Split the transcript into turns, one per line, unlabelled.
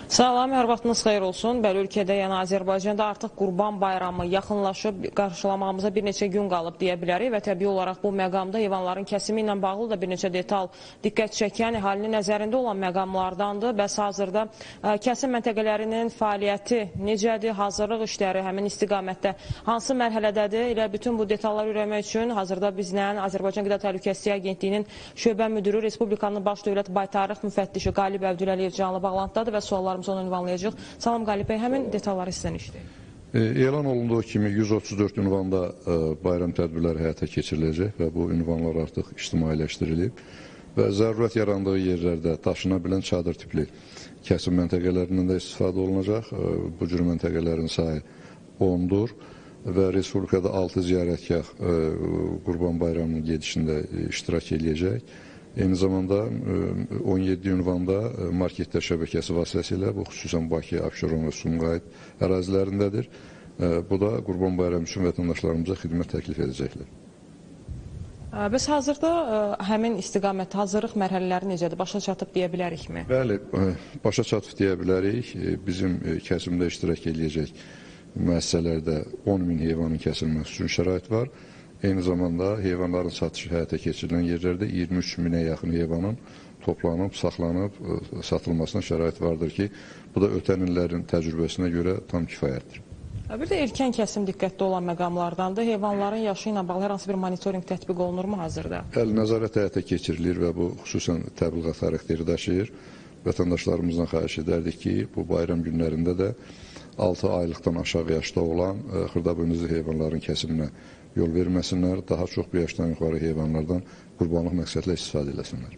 Salam, hər vaxtınız xeyir olsun. Bəli, ölkədə, yəni Azərbaycanda artıq Qurban Bayramı yaxınlaşıb, qarşılamamıza bir neçə gün qalıb deyə bilərik və təbii olaraq bu məqamda heyvanların kəsimi ilə bağlı da bir neçə detal diqqət çəkən, əhalinin nəzərində olan məqamlardandır. Bəs hazırda kəsim məntəqələrinin fəaliyyəti necədir, hazırlıq işləri həmin istiqamətdə hansı mərhələdədir? Elə bütün bu detalları öyrənmək üçün hazırda bizlə Azərbaycan Qida Təhlükəsizliyi Agentliyinin şöbə müdürü, Respublikanın Baş Dövlət Baytarlıq müfəttişi Qalib Əbdüləliyev canlı bağlantıdadır və suallarımızı onu ünvanlayacaq. Salam Qalib bəy, həmin detalları sizdən işləyək.
Elan olunduğu kimi 134 ünvanda bayram tədbirləri həyata keçiriləcək və bu ünvanlar artıq ictimailəşdirilib və zərurət yarandığı yerlərdə daşına bilən çadır tipli kəsim məntəqələrindən də istifadə olunacaq. Bu cür məntəqələrin sayı 10-dur və Respublikada 6 ziyarətgah Qurban Bayramının gedişində iştirak edəcək. Eyni zamanda 17 ünvanda marketlər şəbəkəsi vasitəsilə, bu xüsusən Bakı, Abşeron və Sumqayıt ərazilərindədir. Bu da Qurban Bayramı üçün vətəndaşlarımıza xidmət təklif edəcəklər.
Bəs hazırda həmin istiqamət hazırlıq mərhələləri necədir? Başa çatıb deyə bilərikmi?
Bəli, başa çatıb deyə bilərik. Bizim kəsimdə iştirak edəcək müəssisələrdə 10.000 heyvanın kəsilməsi üçün şərait var. Eyni zamanda heyvanların satışı həyata keçirilən yerlərdə 23.000-ə yaxın heyvanın toplanıb, saxlanıb, satılmasına şərait vardır ki, bu da ötən illərin təcrübəsinə görə tam kifayətdir.
Bir də erkən kəsim diqqətli olan məqamlardandır. Heyvanların yaşı ilə bağlı hər hansı bir monitorinq tətbiq olunurmu hazırda?
Bəli, nəzarət həyata keçirilir və bu xüsusən təbliğat xarakteri daşıyır. Vətəndaşlarımızdan xahiş edərdik ki, bu bayram günlərində də 6 aylıqdan aşağı yaşda olan xırdabuynuzlu heyvanların kəsiminə yol verməsinlər, daha çox bu yaşdan yuxarı heyvanlardan qurbanlıq məqsədlə istifadə eləsinlər.